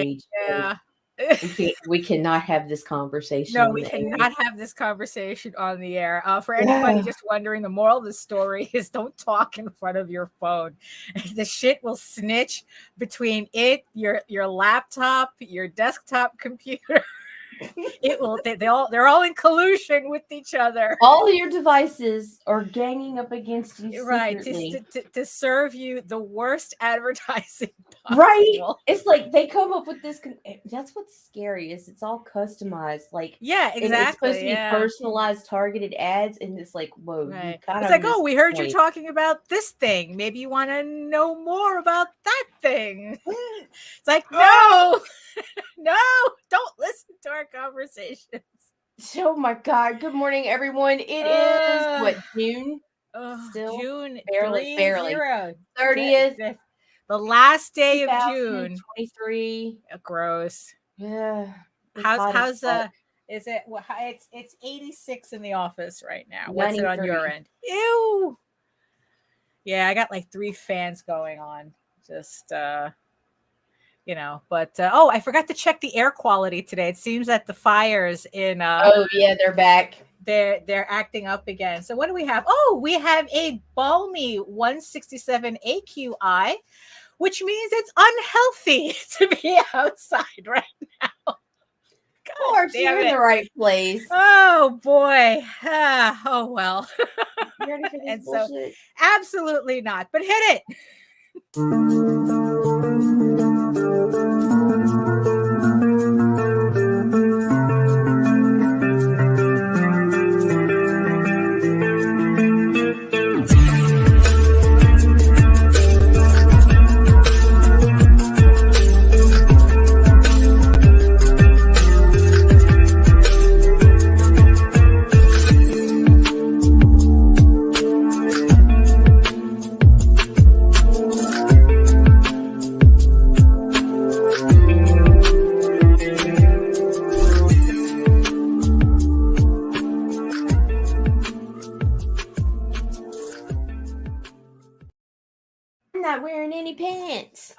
rage. Yeah. We cannot have this conversation. No, we cannot have this conversation on the air. For anybody just wondering, the moral of the story is don't talk in front of your phone. The shit will snitch between it, your laptop, your desktop computer. It will. They're all in collusion with each other. All your devices are ganging up against you, right? secretly. To serve you the worst advertising possible. Right? It's like they come up with this. That's what's scary is it's all customized. Like yeah, exactly. It's supposed to be personalized, targeted ads, and it's like, whoa, right. You it's like, oh, we heard you talking about this thing. Maybe you want to know more about that thing. It's like, no. No, don't listen to our conversations. Oh my God. Good morning, everyone. It is what, June? Still? June barely. 30th. The last day of June. 2023. Gross. Yeah. How's is it it's 86 in the office right now. What's it on your end? Ew. Yeah, I got like 3 fans going on. Just but I forgot to check the air quality today. It seems that the fires in oh yeah, they're back. They're acting up again. So what do we have? Oh, we have a balmy 167 AQI, which means it's unhealthy to be outside right now. Of course, you're in the right place. Oh boy. Oh well. You ready for this bullshit? So, absolutely not. But hit it.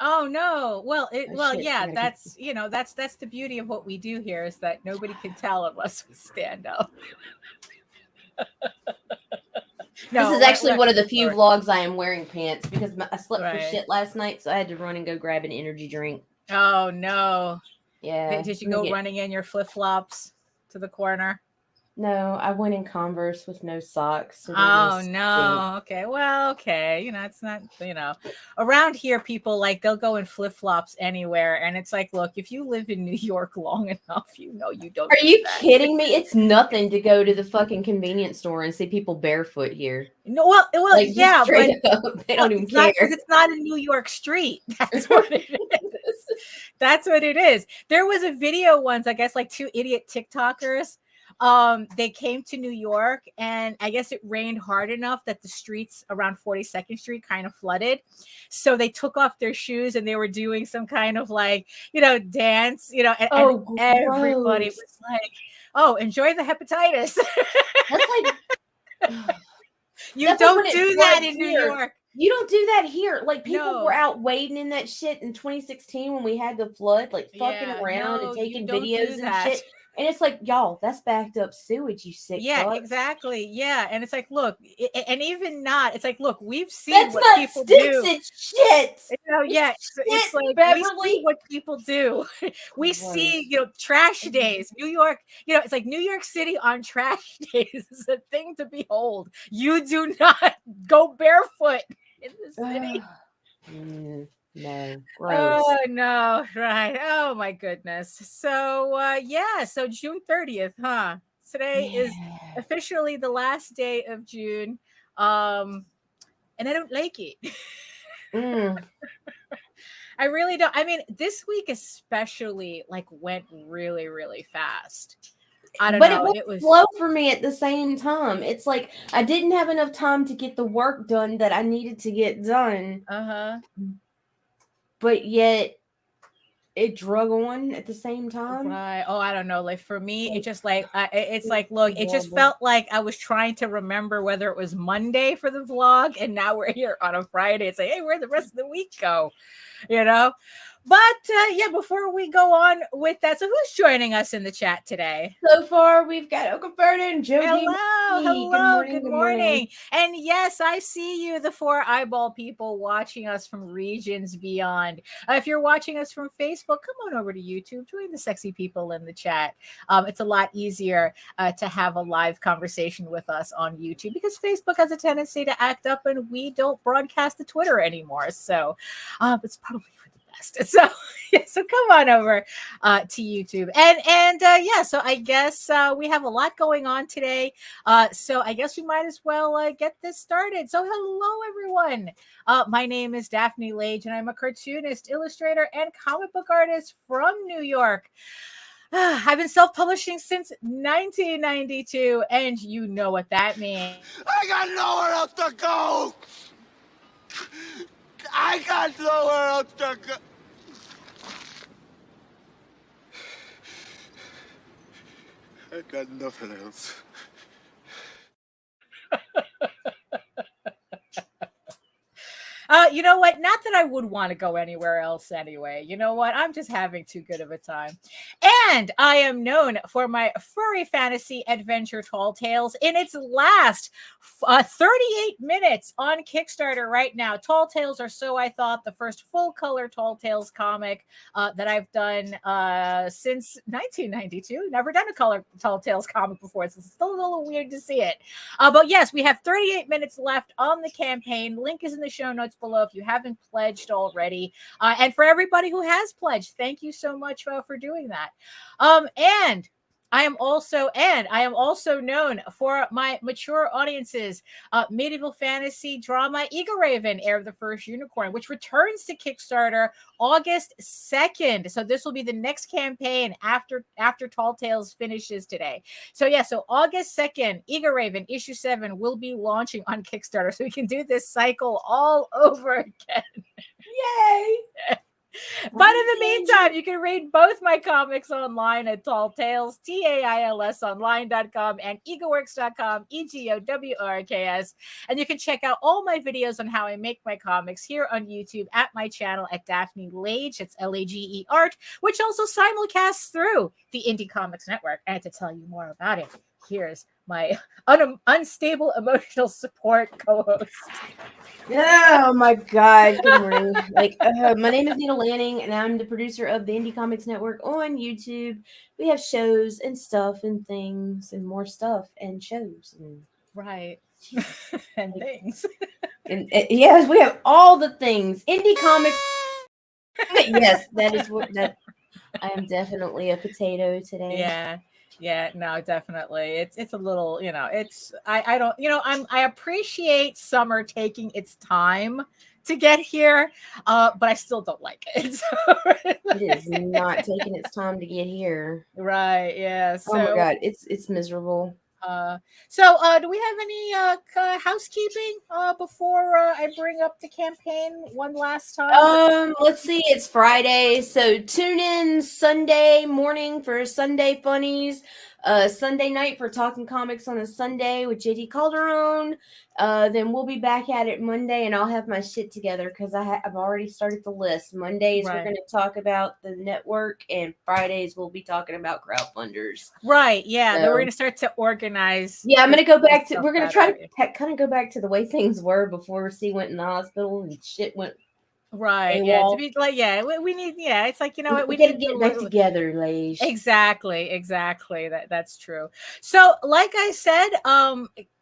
Oh no. Well, that's that's the beauty of what we do here is that nobody can tell unless we stand up. No, this is actually one of the few vlogs I am wearing pants because I slept for shit last night, so I had to run and go grab an energy drink. Oh no. Yeah. Did you go running in your flip-flops to the corner? No, I went in Converse with no socks. So oh no. Okay. Well, okay. It's not, around here people they'll go in flip-flops anywhere. And it's like, look, if you live in New York long enough, you don't. Are you kidding me? It's nothing to go to the fucking convenience store and see people barefoot here. No, well, yeah, but they don't even care. Because it's not a New York street. That's what it is. That's what it is. There was a video once, I guess, 2 idiot TikTokers. They came to New York and I guess it rained hard enough that the streets around 42nd Street kind of flooded. So they took off their shoes and they were doing some kind of dance, and everybody was like, oh, enjoy the hepatitis. That's you don't do that in New York. You don't do that here. People were out wading in that shit in 2016 when we had the flood, fucking around and taking videos and shit. And it's like, y'all, that's backed up sewage, you sick fuck. Exactly. Yeah. And it's like, look, and even not, it's like, look, we've seen that's what people do. It's shit. It's like Beverly. We see what people do. We see, trash days. New York, it's like New York City on trash days is a thing to behold. You do not go barefoot in the city. No. Gross. Oh no, right. Oh my goodness. So so June 30th, huh? Today is officially the last day of June. And I don't like it. I really don't. I mean, this week especially went really, really fast. I don't know. It was slow for me at the same time. It's like I didn't have enough time to get the work done that I needed to get done. But yet it drug on at the same time. Right. Oh, I don't know. For me, it just look, it just felt like I was trying to remember whether it was Monday for the vlog, and now we're here on a Friday. It's like, hey, where'd the rest of the week go? But yeah, before we go on with that, so who's joining us in the chat today? So far, we've got Okaferta and Jody. Hello, good morning. And yes, I see you, the 4 eyeball people watching us from regions beyond. If you're watching us from Facebook, come on over to YouTube, join the sexy people in the chat. It's a lot easier to have a live conversation with us on YouTube because Facebook has a tendency to act up and we don't broadcast to Twitter anymore. So it's probably for the best. So yeah, so come on over to YouTube. And yeah, so I guess we have a lot going on today. So I guess we might as well get this started. So hello, everyone. My name is Daphne Lage, and I'm a cartoonist, illustrator, and comic book artist from New York. I've been self-publishing since 1992, and you know what that means. I got nowhere else to go! I got nowhere else to go! I got nothing else. You know what? Not that I would want to go anywhere else anyway. You know what? I'm just having too good of a time. And I am known for my furry fantasy adventure Tall Tales in its last 38 minutes on Kickstarter right now. Tall Tales or So I Thought, the first full color Tall Tales comic that I've done since 1992. Never done a color Tall Tales comic before, so it's still a little weird to see it. But yes, we have 38 minutes left on the campaign. Link is in the show notes below if you haven't pledged already. And for everybody who has pledged, thank you so much for doing that. And I am also known for my mature audiences, medieval fantasy drama Eagle Raven, Heir of the First Unicorn, which returns to Kickstarter August 2nd. So this will be the next campaign after Tall Tales finishes today. So yeah, so August 2nd, Eagle Raven issue 7 will be launching on Kickstarter. So we can do this cycle all over again. Yay! But in the meantime, you can read both my comics online at Tall Tales, TAILSonline.com and egoworks.com, EGOWORKS. And you can check out all my videos on how I make my comics here on YouTube at my channel at Daphne Lage. It's Lage Art, which also simulcasts through the Indie Comics Network. And to tell you more about it, here's my unstable emotional support co-host. Oh my God! Good morning. My name is Nita Lanning, and I'm the producer of the Indie Comics Network on YouTube. We have shows and stuff and things and more stuff and shows and right and things. And yes, we have all the things. Indie Comics. Yes, that is what that. I am definitely a potato today. Yeah, no, definitely. It's a little, I don't, I appreciate summer taking its time to get here, but I still don't like it. So, it is not taking its time to get here. Right, yeah. So, oh my God, it's miserable. So do we have any housekeeping before I bring up the campaign one last time? Let's see. It's Friday, so tune in Sunday morning for Sunday Funnies. Sunday night for Talking Comics on a Sunday with JD Calderon. Then we'll be back at it Monday, and I'll have my shit together because I've already started the list. Mondays we're going to talk about the network, and Fridays we'll be talking about crowdfunders. Right? Yeah, so, we're going to start to organize. Yeah, I'm going to go back to. We're going to try to kind of go back to the way things were before C went in the hospital and shit went. Right. Yeah. To be like, we need. Yeah. It's like, you know what, we need to get back together, Lage. Exactly. That's true. So, like I said,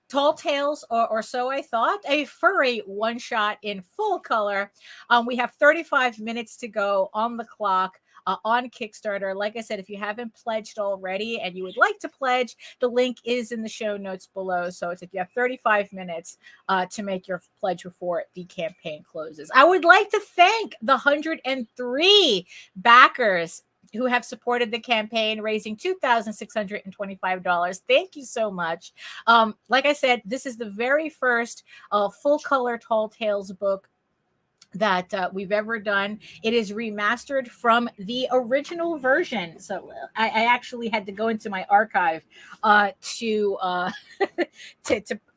Tall Tales, or So I Thought, a furry one-shot in full color. We have 35 minutes to go on the clock. On Kickstarter. Like I said, if you haven't pledged already and you would like to pledge, the link is in the show notes below. So it's if you have 35 minutes to make your pledge before the campaign closes. I would like to thank the 103 backers who have supported the campaign, raising $2,625. Thank you so much. Like I said, this is the very first full color Tall Tales book that we've ever done. It is remastered from the original version. So I actually had to go into my archive to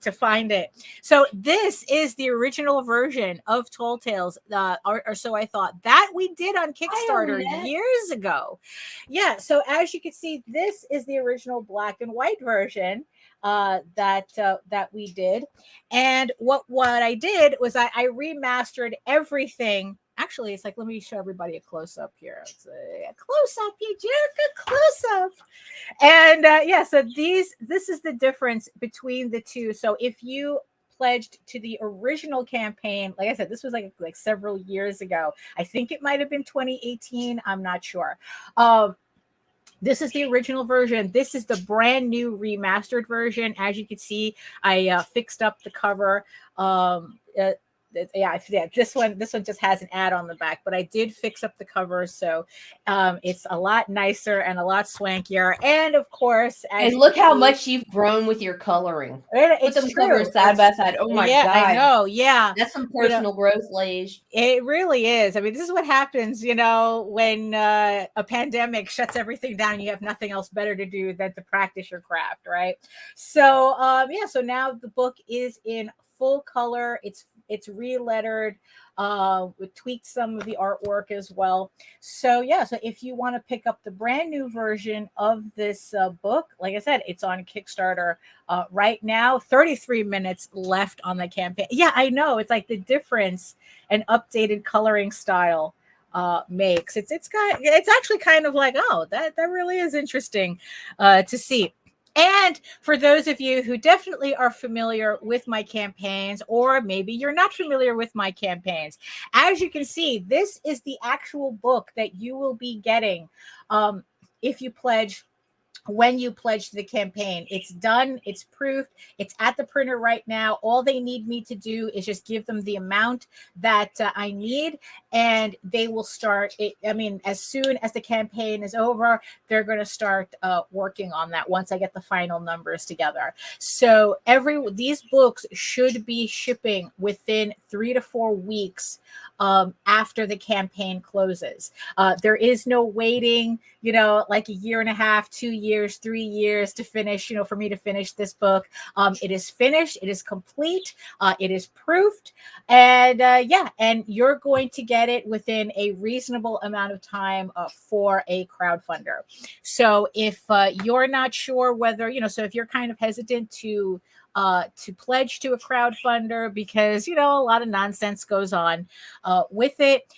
to find it. So this is the original version of Tall Tales, or so I thought, that we did on Kickstarter years ago. Yeah. So as you can see, this is the original black and white version that we did. And what I did was I remastered everything. Actually, it's like, let me show everybody a close up here. It's a close up, you jerk, a close up. And yeah, so this is the difference between the two. So if you pledged to the original campaign, like I said, this was like several years ago. I think it might have been 2018. I'm not sure. This is the original version. This is the brand new remastered version. As you can see, I fixed up the cover. Yeah, this one just has an ad on the back, but I did fix up the cover, so it's a lot nicer and a lot swankier. And of course, and look how much you've grown with your coloring. It's Put them covers side by side. Oh my God. I know. Yeah. That's some personal growth, Lage. It really is. I mean, this is what happens, when a pandemic shuts everything down and you have nothing else better to do than to practice your craft, right? So, yeah, so now the book is in full color. It's re-lettered. We tweaked some of the artwork as well. So yeah, so if you want to pick up the brand new version of this book, like I said, it's on Kickstarter right now. 33 minutes left on the campaign. Yeah, I know. It's like the difference an updated coloring style makes. It's actually kind of like, oh, that really is interesting to see. And for those of you who definitely are familiar with my campaigns, or maybe you're not familiar with my campaigns, as you can see, this is the actual book that you will be getting if you pledge. When you pledge to the campaign, it's done, it's proofed, it's at the printer right now. All they need me to do is just give them the amount that I need, and they will start it. I mean, as soon as the campaign is over, they're going to start working on that once I get the final numbers together. So these books should be shipping within 3 to 4 weeks after the campaign closes. There is no waiting, like a year and a half, 2 years, 3 years to finish, for me to finish this book. It is finished. It is complete. It is proofed. And yeah, and you're going to get it within a reasonable amount of time for a crowdfunder. So if you're not sure whether, so if you're kind of hesitant to pledge to a crowdfunder because, a lot of nonsense goes on with it,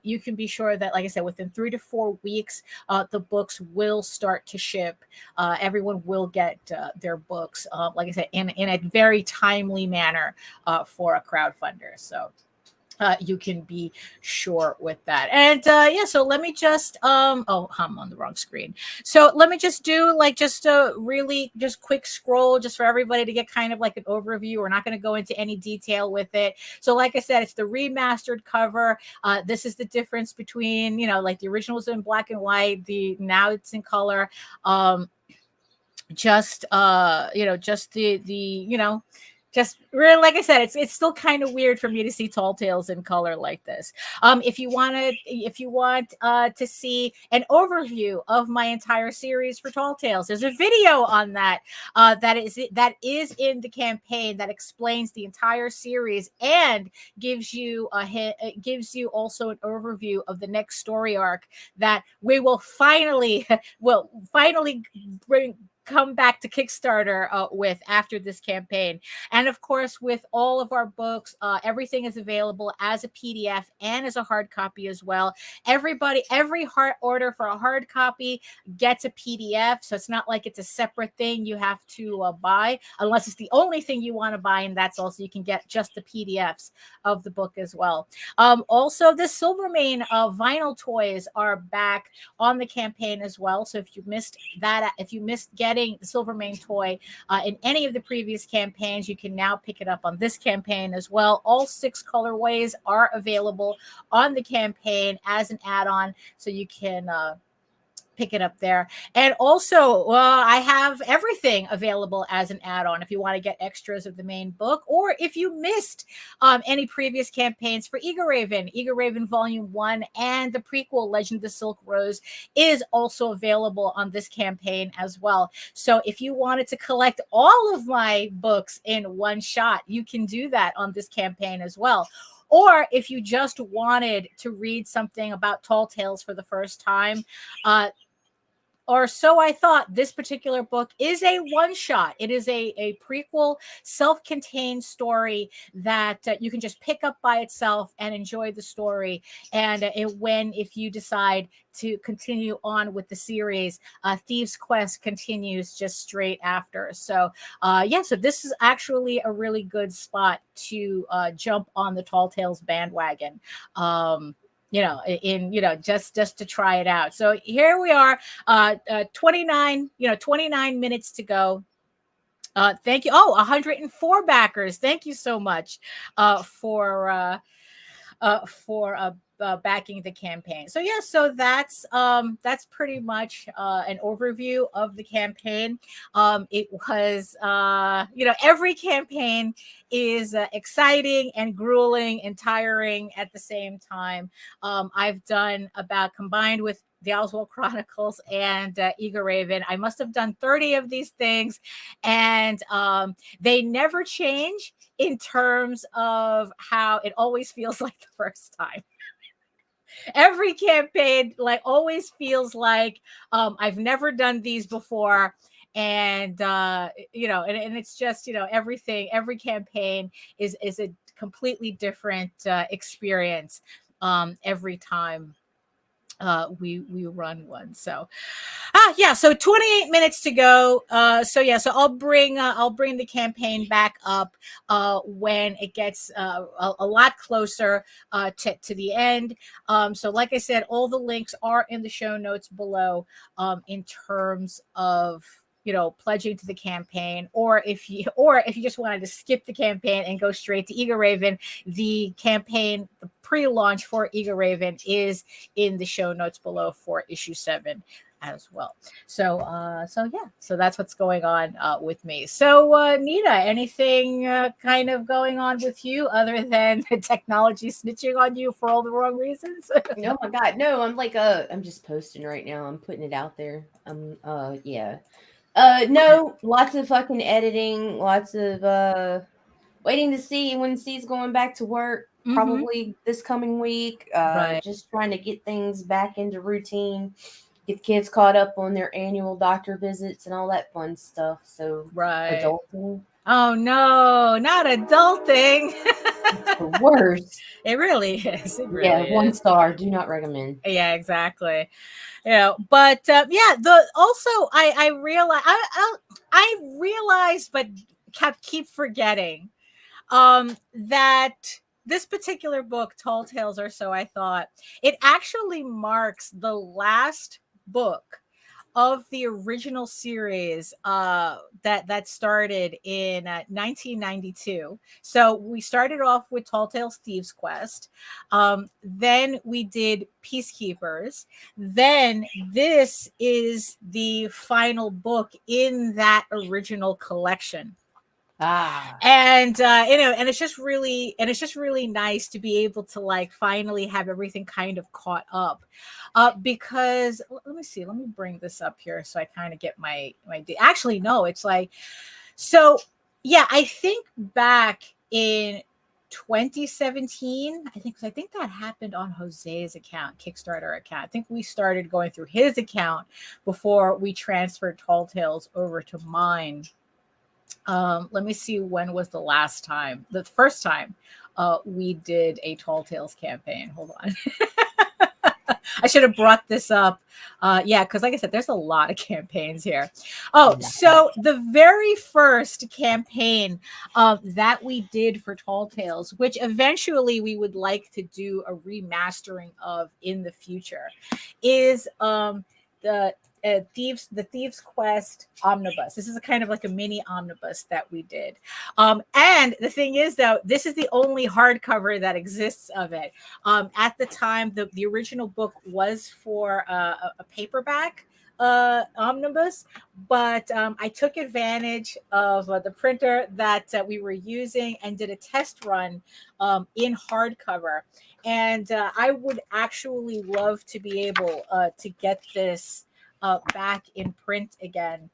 you can be sure that, like I said, within 3 to 4 weeks, the books will start to ship. Everyone will get their books, like I said, in a very timely manner for a crowdfunder. So you can be sure with that. And yeah, so let me just I'm on the wrong screen. So let me just do just a really just quick scroll just for everybody to get kind of like an overview. We're not going to go into any detail with it. So like I said, it's the remastered cover. This is the difference between, like the original was in black and white, now it's in color. Just just really, like I said, it's still kind of weird for me to see Tall Tales in color like this. If you want to see an overview of my entire series for Tall Tales, there's a video on that that is in the campaign that explains the entire series and gives you also an overview of the next story arc that we will finally come back to Kickstarter with after this campaign. And of course, with all of our books, everything is available as a PDF and as a hard copy as well. Every hard order for a hard copy gets a PDF. So it's not like it's a separate thing you have to buy, unless it's the only thing you want to buy. And that's also, you can get just the PDFs of the book as well. Also, the Silvermane vinyl toys are back on the campaign as well. So if you missed getting the Silvermane toy in any of the previous campaigns, you can now pick it up on this campaign as well. All 6 colorways are available on the campaign as an add-on, so you can pick it up there. And also, I have everything available as an add-on if you want to get extras of the main book, or if you missed any previous campaigns for Eager Raven Volume 1 and the prequel Legend of the Silk Rose is also available on this campaign as well. So if you wanted to collect all of my books in one shot, you can do that on this campaign as well. Or if you just wanted to read something about Tall Tales for the first time, or so I thought, this particular book is a one-shot. It is a prequel, self-contained story that you can just pick up by itself and enjoy the story. And if you decide to continue on with the series, Thieves Quest continues just straight after. So so this is actually a really good spot to jump on the Tall Tales bandwagon. Just to try it out. So here we are, 29 minutes to go. Thank you. 104 backers. Thank you so much for backing the campaign. So so that's pretty much an overview of the campaign. It was every campaign is exciting and grueling and tiring at the same time. I've done combined with the Oswald Chronicles and Eager Raven, I must have done 30 of these things, and they never change in terms of how it always feels like the first time. Every campaign always feels like I've never done these before, and and it's just everything. Every campaign is a completely different experience every time we run one. So so 28 minutes to go. So I'll bring the campaign back up when it gets a lot closer to the end. So like I said, all the links are in the show notes below in terms of pledging to the campaign, or if you just wanted to skip the campaign and go straight to Eager Raven, the campaign, the pre-launch for Eager Raven is in the show notes below for issue 7 as well. So that's what's going on with me. So Nita, anything kind of going on with you other than the technology snitching on you for all the wrong reasons? Oh my God, no! I'm just posting right now. I'm putting it out there. No, lots of fucking editing, lots of waiting to see when C's going back to work, probably this coming week. Right. Just trying to get things back into routine, get the kids caught up on their annual doctor visits and all that fun stuff. So adulting. Oh no, not adulting. It's the worst. It really is. It really is. 1 star. Do not recommend. Yeah, exactly. But I realized, but keep forgetting that this particular book, Tall Tales, or so I thought, it actually marks the last book of the original series that started in 1992. So we started off with Tall Tales Thieves Quest. Then we did Peacekeepers. Then this is the final book in that original collection. And and it's just really nice to be able to finally have everything kind of caught up, because let me bring this up here so I kind of get my actually no, it's I think back in 2017, I think that happened on Jose's account, Kickstarter account. I think we started going through his account before we transferred Tall Tales over to mine. Let me see, when was the first time we did a Tall Tales campaign. Hold on. I should have brought this up. Because like I said, there's a lot of campaigns here. So the very first campaign that we did for Tall Tales, which eventually we would like to do a remastering of in the future, is the Thieves Quest omnibus. This is a kind of like a mini omnibus that we did. And the thing is, though, this is the only hardcover that exists of it. At the time, the original book was for a paperback omnibus, but I took advantage of the printer that we were using and did a test run in hardcover. And I would actually love to be able to get this back in print again,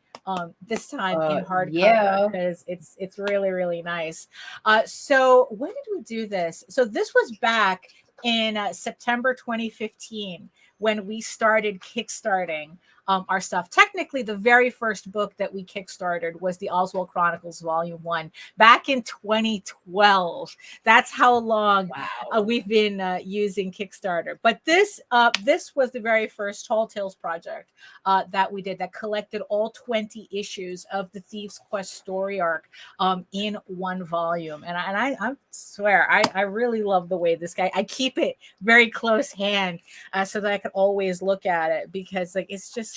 this time in hardcover, because it's really, really nice. So when did we do this? So this was back in September 2015 when we started kickstarting our stuff. Technically, the very first book that we kickstarted was the Oswald Chronicles Volume 1 back in 2012. That's how long we've been using Kickstarter. But this was the very first Tall Tales project that we did, that collected all 20 issues of the Thieves Quest story arc in one volume. And I swear, I really love the way this guy, I keep it very close hand so that I can always look at it, because it's just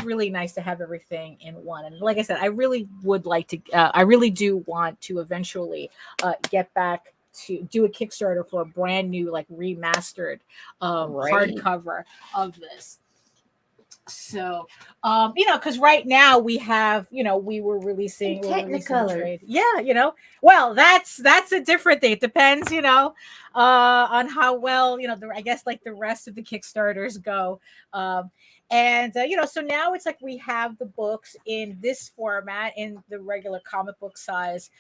really nice to have everything in one. And like I said, I really would like to, I really do want to eventually get back to do a Kickstarter for a brand new, like remastered hardcover of this. So, because right now we have, we were releasing Technicolor. Yeah, well, that's a different thing. It depends, on how well, I guess like the rest of the Kickstarters go. So now it's like we have the books in this format, in the regular comic book size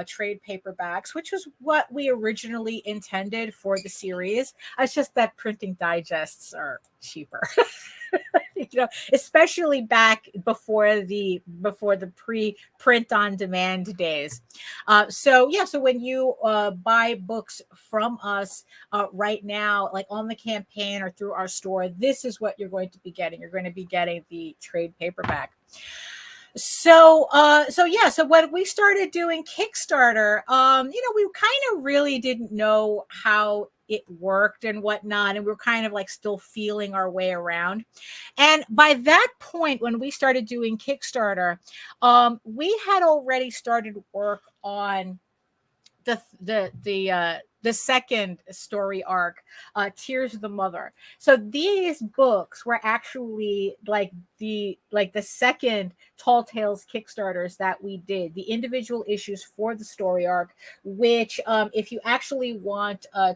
trade paperbacks, which was what we originally intended for the series. It's just that printing digests are cheaper. Especially back before the pre-print on demand days. So when you buy books from us right now, like on the campaign or through our store, this is what you're going to be getting. You're going to be getting the trade paperback. So when we started doing Kickstarter, we kind of really didn't know how it worked and whatnot, and we were kind of like still feeling our way around. And by that point, when we started doing Kickstarter, we had already started work on the second story arc, Tears of the Mother. So these books were actually like the second Tall Tales Kickstarters that we did, the individual issues for the story arc, which if you actually want to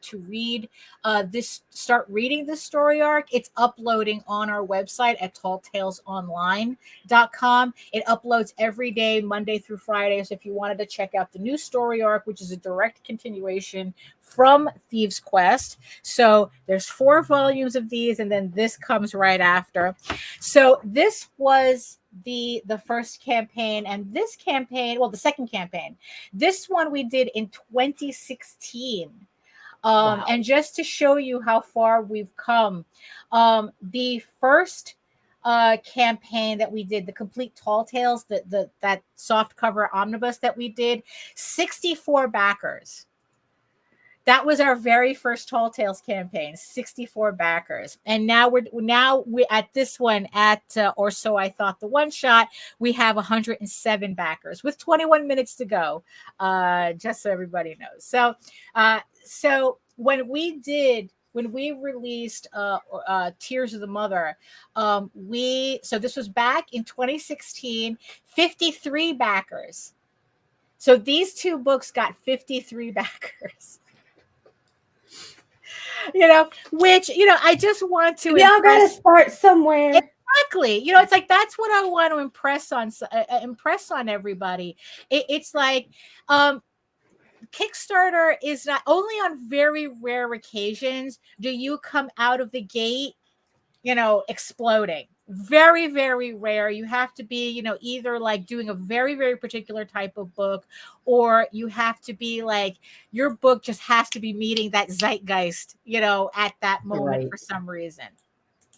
start reading this story arc, it's uploading on our website at talltalesonline.com. It uploads every day, Monday through Friday. So if you wanted to check out the new story arc, which is a direct continuation from Thieves Quest. So there's 4 volumes of these, and then this comes right after. So this was the first campaign, and this campaign, well, the second campaign, this one we did in 2016. And just to show you how far we've come, the first campaign that we did, the complete Tall Tales, that soft cover omnibus that we did, 64 backers. That was our very first Tall Tales campaign, 64 backers. And now we at this one or so I thought the one shot, we have 107 backers with 21 minutes to go. Just so everybody knows. So when we released Tears of the Mother, so this was back in 2016, 53 backers. So these 2 books got 53 backers. Which, I just want to. Y'all gotta start somewhere. Exactly. It's like, that's what I want to impress on everybody. It's like, Kickstarter is not only on very rare occasions do you come out of the gate, exploding. Very, very rare. You have to be, either like doing a very, very particular type of book, or you have to be like, your book just has to be meeting that zeitgeist, at that moment for some reason.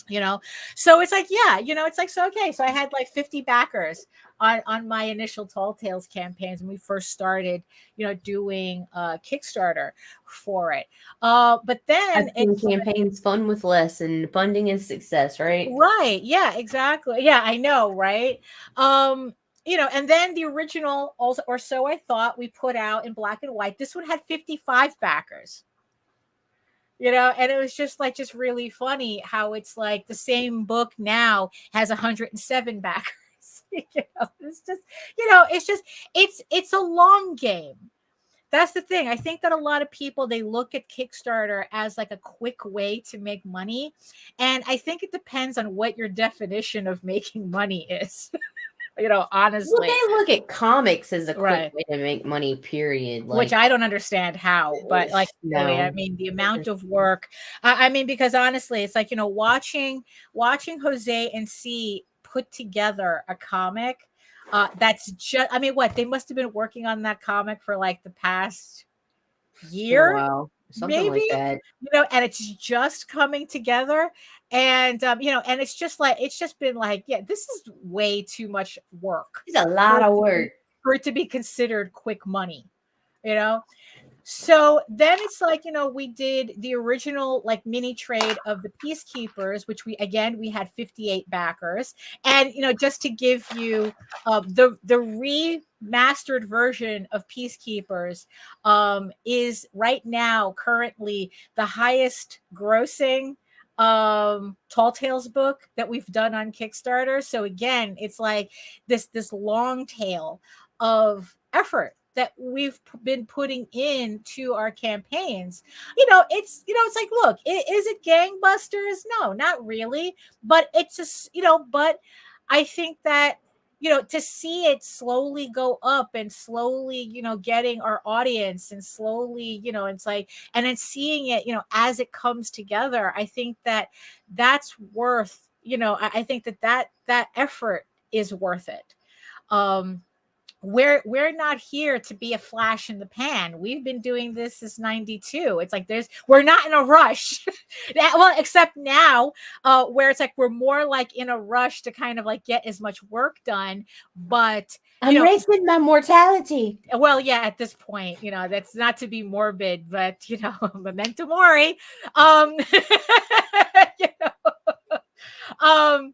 you know. So it's like, yeah, you know, it's like, so okay, so I had like 50 backers on my initial Tall Tales campaigns when we first started, you know, doing Kickstarter for it. But then I've seen campaigns fun with less and funding is success, right? right, yeah, exactly, yeah, I know, right? You know, and then the original also, or so I thought, we put out in black and white. This one had 55 backers, you know, and it was just like, just really funny how it's like the same book now has 107 backers. You know, it's just, you know, it's just, it's a long game. That's the thing. I think that a lot of people, they look at Kickstarter as like a quick way to make money, and I think it depends on what your definition of making money is. You know, Well, honestly. they look at comics as a quick Right. way to make money, period. Which Like, I don't understand how, but like, really, I no. mean, the amount of work. I mean, because honestly, it's like, you know, watching Jose and C put together a comic. That's just, I mean, what, they must have been working on that comic for like the past It's been a year, while. Something maybe, like that. you know, and it's just coming together. And you know, and it's just like, it's just been like, yeah, this is way too much work It's a for lot it of to work. be considered quick money, you know. So then it's like, you know, we did the original like mini trade of the Peacekeepers, which we had 58 backers. And, you know, just to give you the remastered version of Peacekeepers is right now currently the highest grossing Tall Tales book that we've done on Kickstarter. So again, it's like this long tail of effort that we've been putting into our campaigns. You know, it's like, look, is it gangbusters? No, not really. But it's just, you know, but I think that, you know, to see it slowly go up and slowly, you know, getting our audience and slowly, you know, it's like, and then seeing it, you know, as it comes together, I think that that's worth, you know, I think that effort is worth it. Um, we're not here to be a flash in the pan. We've been doing this since 92. It's like we're not in a rush. Well, except now, where it's like we're more like in a rush to kind of like get as much work done. But you I'm know, racing my mortality. well, yeah, at this point, you know, that's not to be morbid, but you know, memento mori. You know, um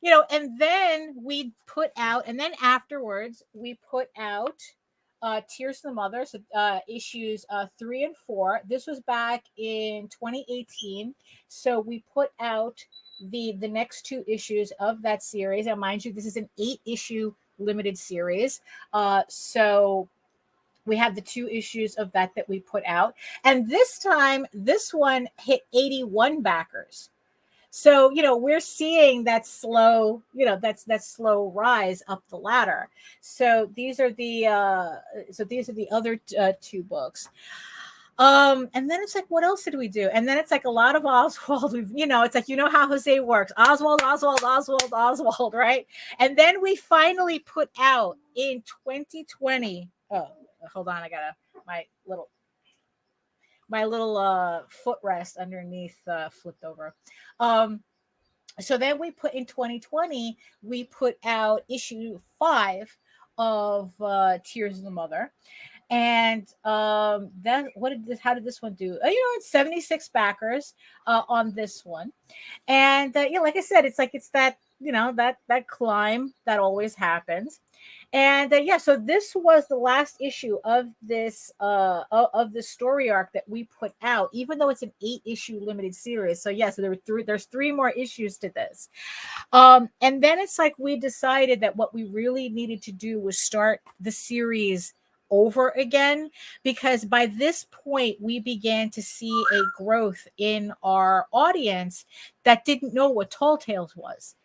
you know, and then we put out, and then afterwards we put out Tears of the Mother, so issues 3 and 4. This was back in 2018, so we put out the next two issues of that series. And mind you, this is an 8-issue limited series, so we have the 2 issues of that we put out, and this time this one hit 81 backers. So, you know, we're seeing that slow, you know, that slow rise up the ladder. So these are the other 2 books. And then it's like, what else did we do? And then it's like a lot of Oswald. You know, it's like, you know how Jose works. Oswald, right? And then we finally put out in 2020. Oh, hold on, I gotta my little footrest underneath flipped over. So then we put in 2020, we put out issue 5 of Tears of the Mother. And then how did this one do? You know, it's 76 backers on this one. And you know, like I said, it's that, you know, that climb that always happens. And yeah, so this was the last issue of this story arc that we put out, even though it's an 8-issue limited series. So yeah, so there's 3 more issues to this. And then it's like we decided that what we really needed to do was start the series over again, because by this point we began to see a growth in our audience that didn't know what Tall Tales was.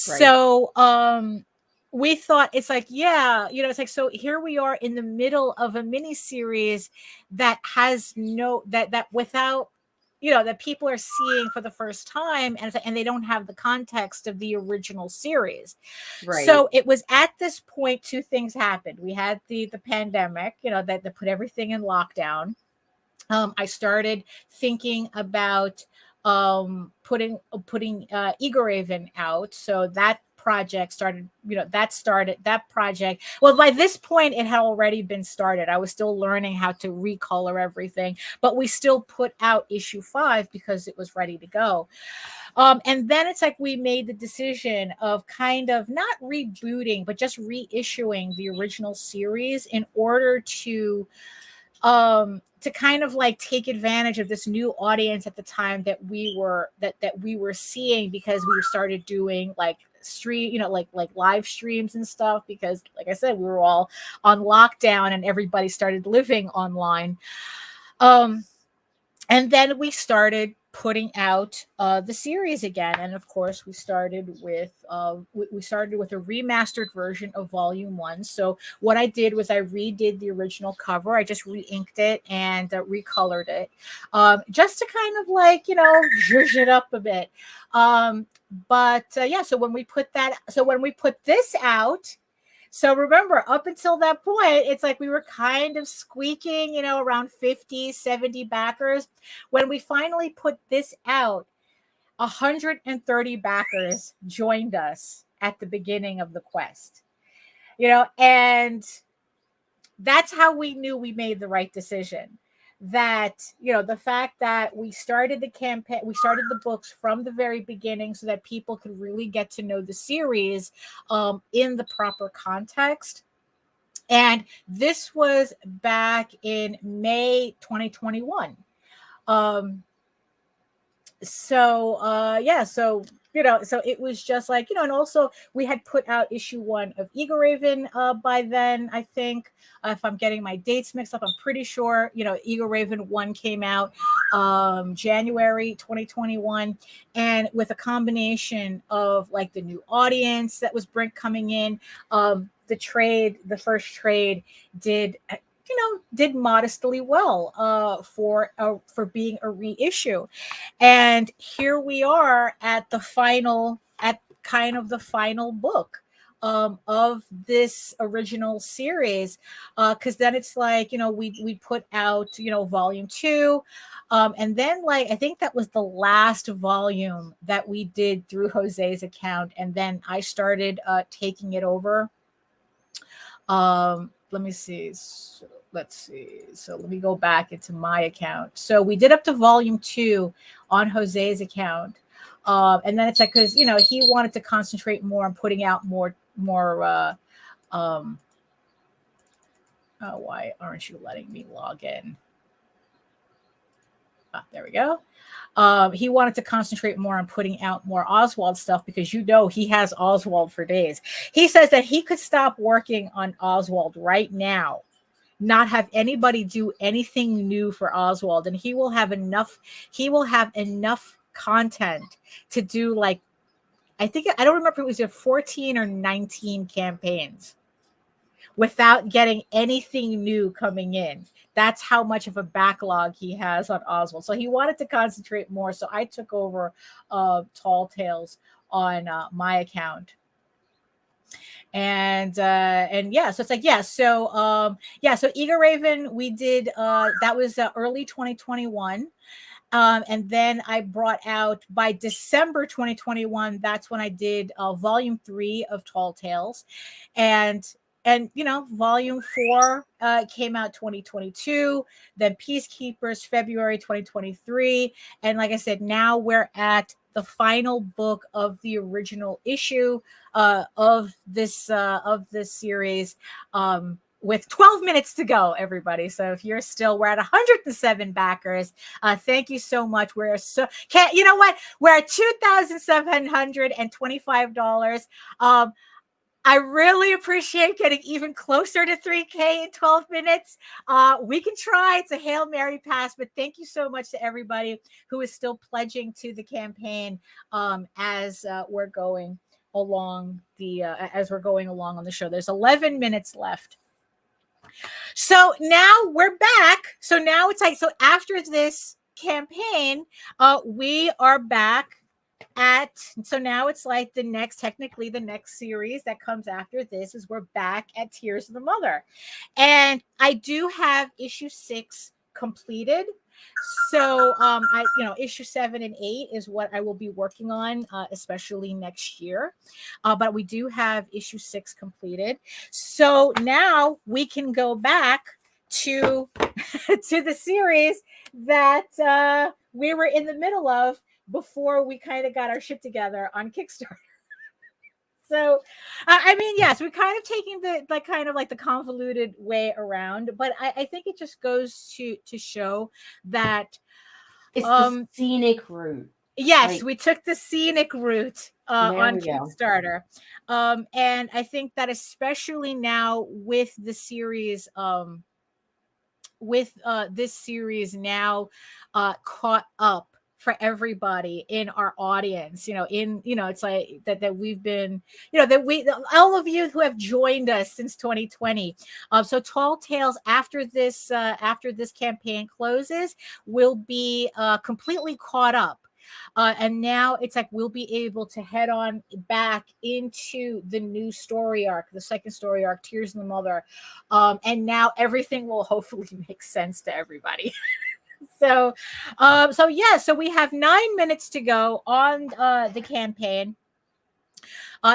Right. So we thought, it's like, yeah, you know, it's like, so here we are in the middle of a mini series that has that without, you know, that people are seeing for the first time, and they don't have the context of the original series. Right. So it was at this point 2 things happened. We had the pandemic, you know, that put everything in lockdown. I started thinking about putting Eagle Raven out. So that project started, that project. Well, by this point, it had already been started. I was still learning how to recolor everything, but we still put out issue 5 because it was ready to go. And then it's like we made the decision of kind of not rebooting, but just reissuing the original series in order to kind of like take advantage of this new audience at the time that we were seeing, because we started doing like like live streams and stuff, because like I said, we were all on lockdown and everybody started living online. And then we started putting out the series again, and of course we started with a remastered version of Volume 1. So what I did was I redid the original cover. I just re-inked it and recolored it, just to kind of like zhuzh it up a bit. So when we put this out. So remember, up until that point, it's like we were kind of squeaking, around 50, 70 backers. When we finally put this out, 130 backers joined us at the beginning of the quest. And that's how we knew we made the right decision. That the fact that we started the campaign, we started the books from the very beginning so that people could really get to know the series in the proper context. And this was back in May 2021. So it was just like, and also we had put out issue 1 of Eagle Raven by then, I think. If I'm getting my dates mixed up, I'm pretty sure, Eagle Raven 1 came out January 2021. And with a combination of like the new audience that was coming in, the first trade did modestly well for being a reissue. And here we are at kind of the final book of this original series, because then it's like we put out Volume 2, and then like I think that was the last volume that we did through Jose's account, and then I started taking it over. Let me see. Let's see. So let me go back into my account. So we did up to Volume 2 on Jose's account. And then it's like, because, he wanted to concentrate more on putting out more, oh, why aren't you letting me log in? There we go. He wanted to concentrate more on putting out more Oswald stuff, because he has Oswald for days. He says that he could stop working on Oswald right now, not have anybody do anything new for Oswald, and he will have enough content to do, like, I don't remember if it was 14 or 19 campaigns without getting anything new coming in. That's how much of a backlog he has on Oswald. So he wanted to concentrate more. So I took over Tall Tales on my account. And yeah, so it's like, yeah. So Eagle Raven, we did, that was early 2021. And then I brought out by December 2021, that's when I did Volume 3 of Tall Tales. And Volume 4 came out 2022, then Peacekeepers February 2023. And like I said, now we're at the final book of the original issue of this series, with 12 minutes to go, everybody. So if you're we're at 107 backers. Thank you so much. We're at $2,725. I really appreciate getting even closer to 3K in 12 minutes. We can try. It's a Hail Mary pass, but thank you so much to everybody who is still pledging to the campaign as we're going along on the show. There's 11 minutes left. So now we're back. So now it's like, so after this campaign, we are back so now it's like technically the next series that comes after this is we're back at Tears of the Mother. And I do have issue 6 completed. So issue 7 and 8 is what I will be working on, especially next year. But we do have issue 6 completed. So now we can go back to to the series that we were in the middle of before we kind of got our shit together on Kickstarter. So, I mean, yes, we're kind of taking the convoluted way around, but I think it just goes to show that it's the scenic route. Yes, we took the scenic route on Kickstarter. And I think that especially now with the series, this series now caught up for everybody in our audience, it's like that we've been, all of you who have joined us since 2020. So Tall Tales, after this campaign closes, will be completely caught up. And now it's like we'll be able to head on back into the new story arc, the second story arc, Tears in the Mother. And now everything will hopefully make sense to everybody. So we have 9 minutes to go on the campaign.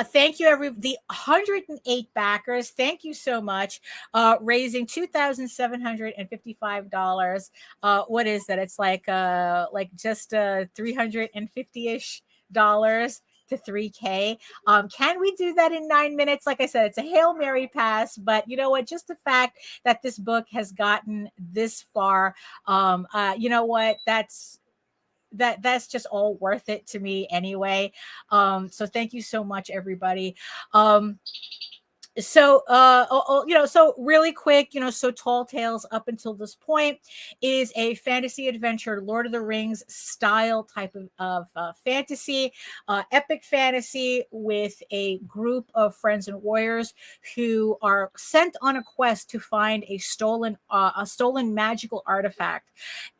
Thank you, the 108 backers. Thank you so much. Raising $2,755. What is that? It's like just $350-ish to 3K. Can we do that in 9 minutes? Like I said, it's a Hail Mary pass, but you know what? Just the fact that this book has gotten this far, you know what? That's just all worth it to me anyway. So thank you so much, everybody. So really quick, so Tall Tales up until this point is a fantasy adventure, Lord of the Rings style type of fantasy, epic fantasy, with a group of friends and warriors who are sent on a quest to find a stolen magical artifact,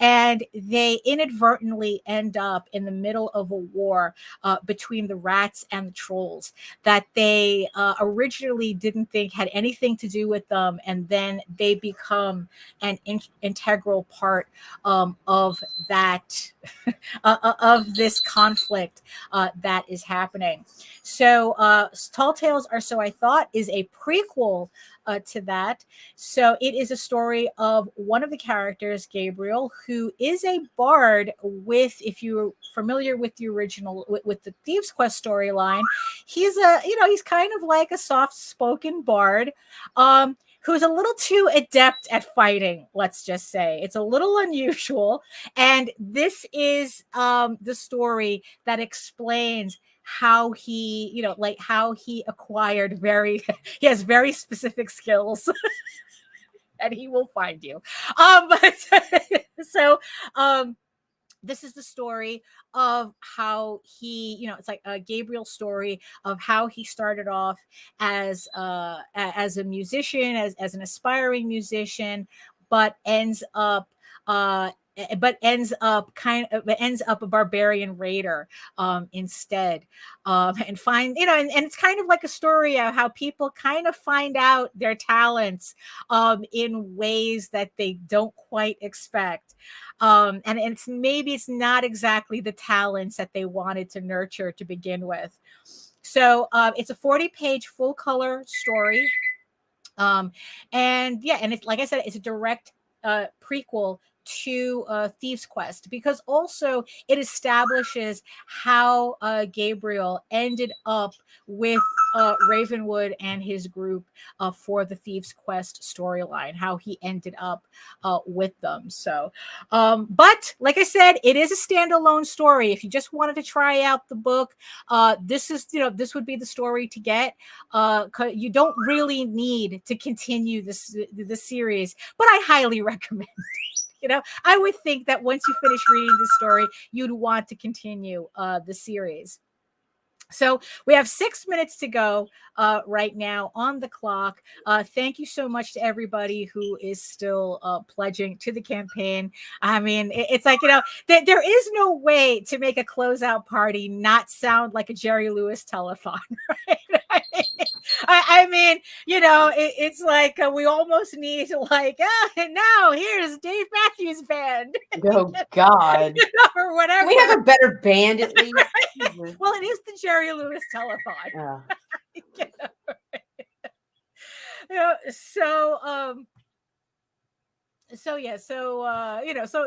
and they inadvertently end up in the middle of a war between the rats and the trolls that they originally didn't think had anything to do with them, and then they become an integral part of that of this conflict that is happening. So Tall Tales, or so I thought, is a prequel to that. So it is a story of one of the characters, Gabriel, who is a bard with, if you're familiar with the original, with the Thieves Quest storyline, he's kind of like a soft-spoken bard, who's a little too adept at fighting, let's just say. It's a little unusual. And this is the story that explains how he, how he acquired he has very specific skills. And he will find you. This is the story of how he, it's like a Gabriel story of how he started off as a musician, as an aspiring musician, but ends up a barbarian raider instead, and find, and it's kind of like a story of how people kind of find out their talents in ways that they don't quite expect. And it's not exactly the talents that they wanted to nurture to begin with. So it's a 40-page full color story. And it's, like I said, it's a direct prequel to Thieves Quest, because also it establishes how Gabriel ended up with Ravenwood and his group for the Thieves Quest storyline, how he ended up with them. So, but like I said, it is a standalone story. If you just wanted to try out the book, this would be the story to get. You don't really need to continue the series, but I highly recommend it. I would think that once you finish reading the story, you'd want to continue the series. So we have 6 minutes to go right now on the clock. Thank you so much to everybody who is still pledging to the campaign. I mean, it's like, there is no way to make a closeout party not sound like a Jerry Lewis telethon, right? I mean, it's like we almost need like, and now here's Dave Matthews Band. Oh God. Or whatever. Can we have a better band at least? Well, it is the Jerry Lewis telethon. Oh. So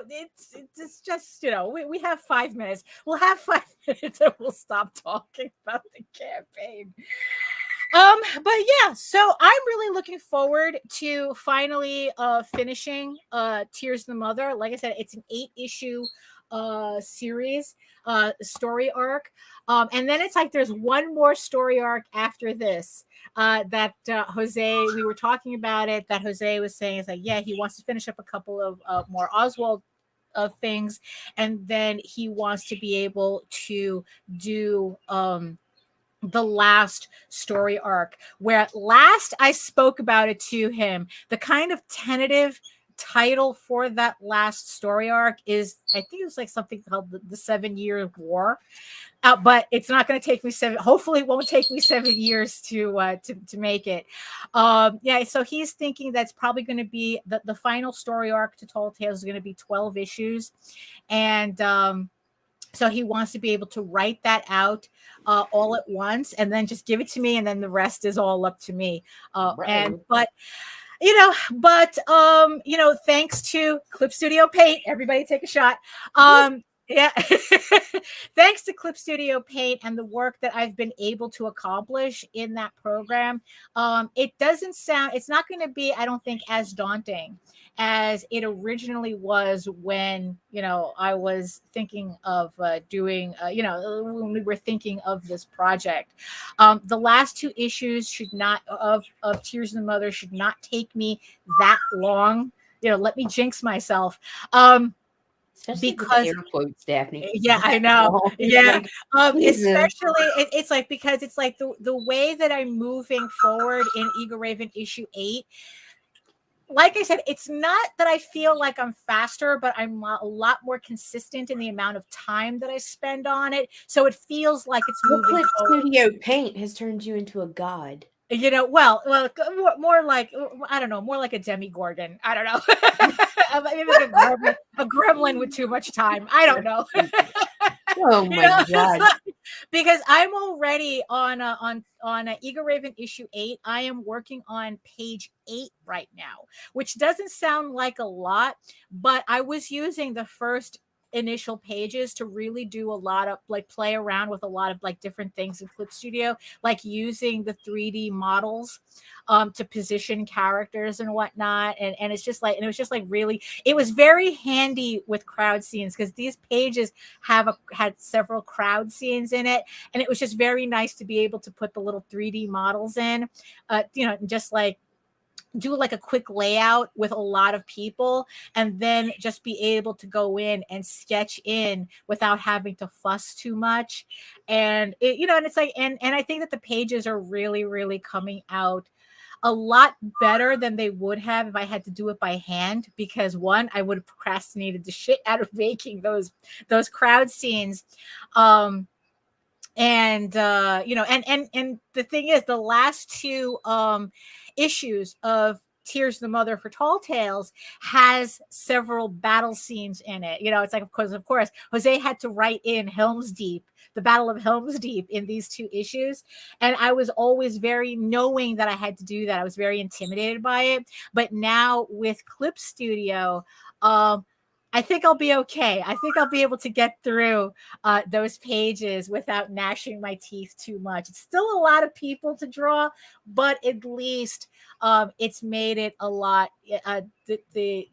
it's just, we have 5 minutes. We'll have 5 minutes and we'll stop talking about the campaign. But yeah, so I'm really looking forward to finally finishing Tears of the Mother. Like I said, it's an 8-issue series story arc, and then it's like there's one more story arc after this that Jose, we were talking about it, that Jose was saying is like, yeah, he wants to finish up a couple of more Oswald of things, and then he wants to be able to do the last story arc, where at last I spoke about it to him. The kind of tentative title for that last story arc is, I think it was like something called the 7-Year War, but it's not going to take me hopefully it won't take me 7 years to make it. So he's thinking that's probably going to be the final story arc to Tall Tales is going to be 12 issues, and so he wants to be able to write that out all at once and then just give it to me, and then the rest is all up to me. Thanks to Clip Studio Paint, everybody take a shot. Yeah. Thanks to Clip Studio Paint and the work that I've been able to accomplish in that program, it's not going to be, I don't think, as daunting as it originally was when, I was thinking of doing, when we were thinking of this project. The last 2 issues of Tears of the Mother should not take me that long. Let me jinx myself. Especially because air quotes, Daphne. Yeah, I know. Yeah. Especially it's like, because it's like the way that I'm moving forward in Eagle Raven issue 8. Like I said, it's not that I feel like I'm faster, but I'm a lot more consistent in the amount of time that I spend on it. So it feels like it's moving Clip forward. Studio Paint has turned you into a god. Well, more like, I don't know, more like a demigorgon. I don't know. Maybe like a gremlin with too much time. I don't know. Oh my God. Because I'm already on Eagle Raven issue 8. I am working on page 8 right now, which doesn't sound like a lot, but I was using the first initial pages to really do a lot of like play around with a lot of like different things in Clip Studio, like using the 3D models to position characters and whatnot, and it's just like, and it was just like really, it was very handy with crowd scenes, because these pages had several crowd scenes in it, and it was just very nice to be able to put the little 3D models in, just like do like a quick layout with a lot of people, and then just be able to go in and sketch in without having to fuss too much. And and it's like, and I think that the pages are really, really coming out a lot better than they would have if I had to do it by hand, because one, I would have procrastinated the shit out of making those crowd scenes. And the thing is, the last 2 issues of Tears of the Mother for Tall Tales has several battle scenes in it. It's like, of course, Jose had to write in Helm's Deep, the Battle of Helm's Deep, in these 2 issues. And I was always very knowing that I had to do that. I was very intimidated by it. But now with Clip Studio, I think I'll be okay. I think I'll be able to get through those pages without gnashing my teeth too much. It's still a lot of people to draw, but at least it's made it a lot. The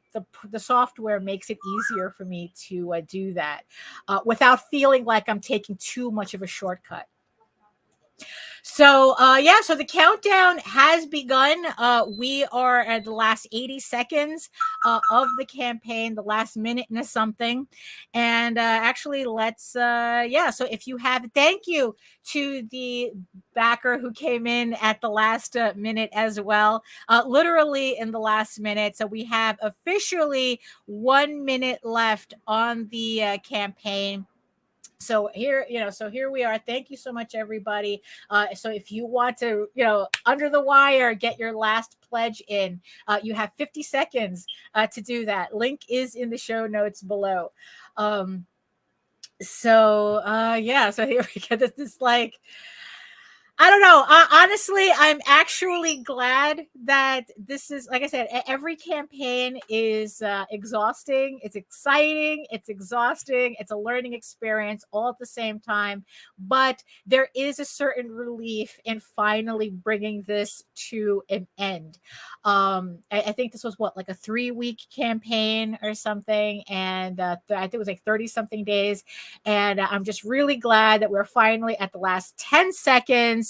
software makes it easier for me to do that without feeling like I'm taking too much of a shortcut. So so the countdown has begun. We are at the last 80 seconds of the campaign, the last minute and something. And actually, let's so if you have, thank you to the backer who came in at the last minute as well, literally in the last minute. So we have officially 1 minute left on the campaign. So here, so here we are. Thank you so much, everybody. So if you want to, under the wire, get your last pledge in, you have 50 seconds to do that. Link is in the show notes below. So here we go. This is like, I don't know. Honestly, I'm actually glad that this is, like I said, every campaign is exhausting. It's exciting. It's exhausting. It's a learning experience all at the same time. But there is a certain relief in finally bringing this to an end. I think this was like a 3-week campaign or something. And I think it was like 30 something days. And I'm just really glad that we're finally at the last 10 seconds.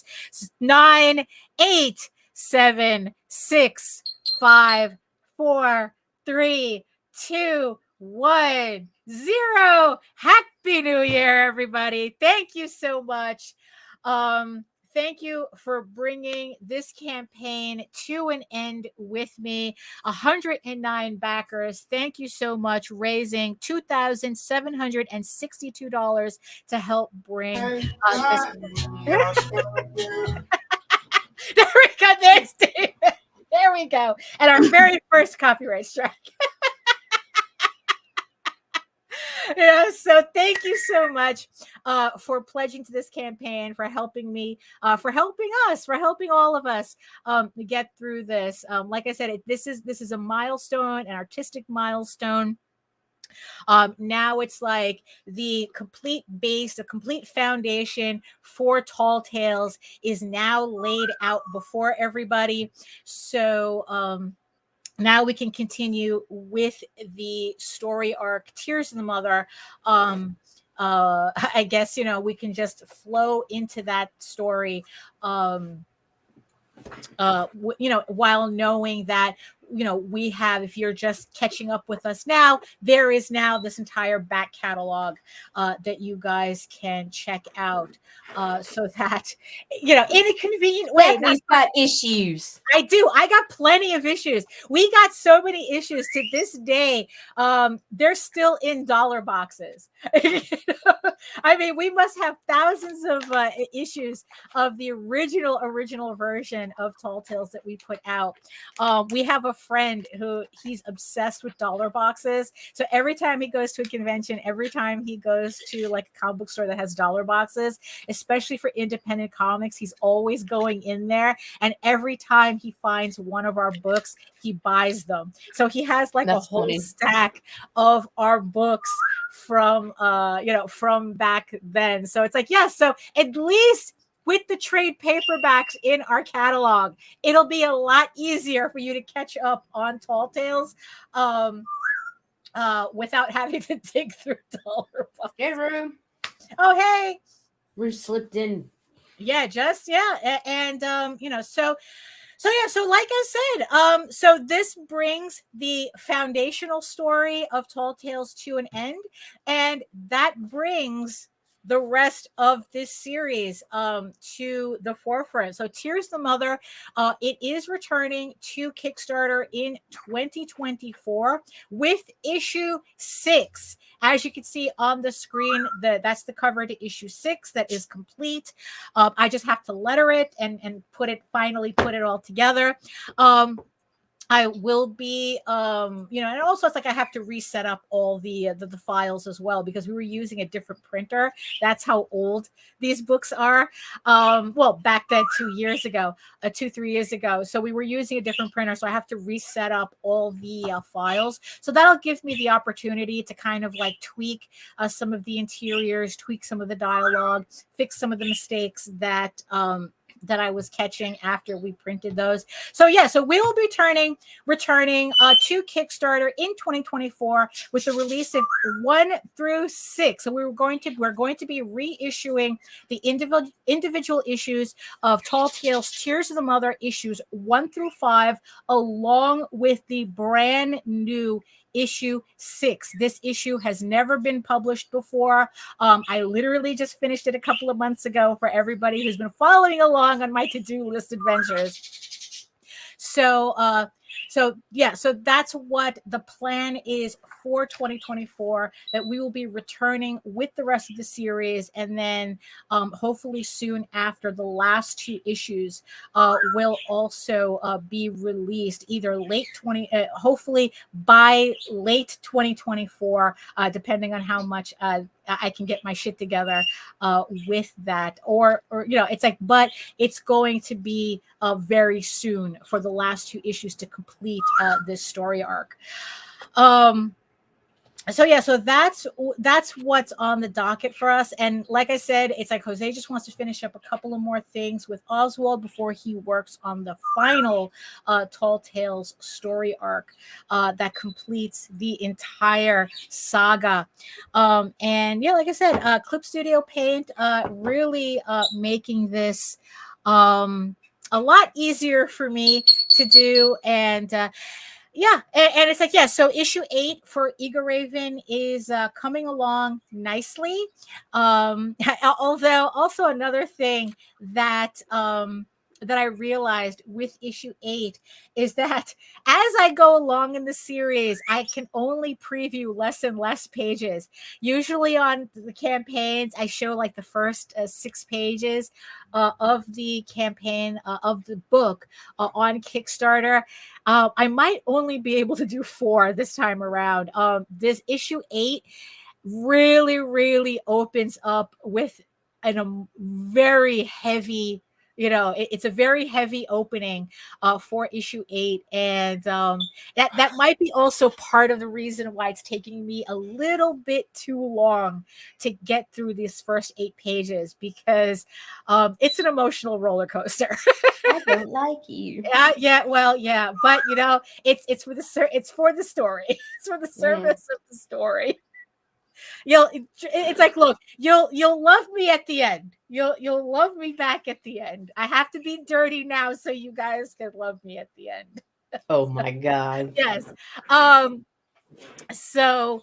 9, 8, 7, 6, 5, 4, 3, 2, 1, 0. Happy New Year, everybody. Thank you so much. Thank you for bringing this campaign to an end with me. 109 backers. Thank you so much, raising $2,762 to help bring this. There we go. There's David. There we go. And our very first copyright strike. So thank you so much for pledging to this campaign, for helping me, for helping us, for helping all of us get through this. Like I said, this is a milestone, an artistic milestone. Now it's like the complete base, the complete foundation for Tall Tales is now laid out before everybody. So now we can continue with the story arc, Tears of the Mother. I guess, we can just flow into that story, while knowing that, we have, if you're just catching up with us now, there is now this entire back catalog that you guys can check out, so that, in a convenient way. Daphne's got issues. I do. I got plenty of issues. We got so many issues to this day. They're still in dollar boxes. I mean, we must have thousands of issues of the original version of Tall Tales that we put out. We have a friend who he's obsessed with dollar boxes. So every time he goes to a convention, every time he goes to like a comic book store that has dollar boxes, especially for independent comics, he's always going in there. And every time he finds one of our books, he buys them. So he has like a whole stack of our books from from back then. So it's like, yeah, so at least with the trade paperbacks in our catalog, it'll be a lot easier for you to catch up on Tall Tales without having to dig through dollar boxes. Hey, Rue. Oh, hey. We're slipped in. Yeah, and so like I said, so this brings the foundational story of Tall Tales to an end, and that brings the rest of this series to the forefront. So Tears the Mother, it is returning to Kickstarter in 2024 with issue 6. As you can see on the screen, that's the cover to issue 6 that is complete. I just have to letter it and finally put it all together. I will be, and also it's like I have to reset up all the files as well, because we were using a different printer. That's how old these books are. Well, back then, 3 years ago. So we were using a different printer. So I have to reset up all the files. So that'll give me the opportunity to kind of like tweak some of the interiors, tweak some of the dialogue, fix some of the mistakes that I was catching after we printed those. So we will be returning to Kickstarter in 2024 with the release of 1 through 6. So we're going to be reissuing the individual issues of Tall Tales Tears of the Mother issues 1 through 5, along with the brand new issue 6. This issue has never been published before. I literally just finished it a couple of months ago for everybody who's been following along on my to-do list adventures. So So yeah, so that's what the plan is for 2024, that we will be returning with the rest of the series, and then hopefully soon after, the last 2 issues will also be released either hopefully by late 2024, depending on how much I can get my shit together with that, or it's like, but it's going to be very soon for the last 2 issues to complete this story arc. So yeah, so that's what's on the docket for us. And like I said, it's like Jose just wants to finish up a couple of more things with Oswald before he works on the final Tall Tales story arc that completes the entire saga. And yeah, like I said, Clip Studio Paint really making this a lot easier for me to do. And yeah, and it's like, yeah, so issue 8 for Eager Raven is coming along nicely. Although also another thing that that I realized with issue 8 is that as I go along in the series, I can only preview less and less pages. Usually on the campaigns, I show like the first 6 pages of the campaign of the book on Kickstarter. I might only be able to do 4 this time around. This issue 8 really opens up with a very heavy, it's a very heavy opening for issue 8, and that might be also part of the reason why it's taking me a little bit too long to get through these first 8 pages, because it's an emotional roller coaster. I don't like you. Well, but it's for the story. It's for the service of the story. It's like, look, you'll love me at the end. You'll love me back at the end. I have to be dirty now so you guys can love me at the end. Oh my God. Yes. So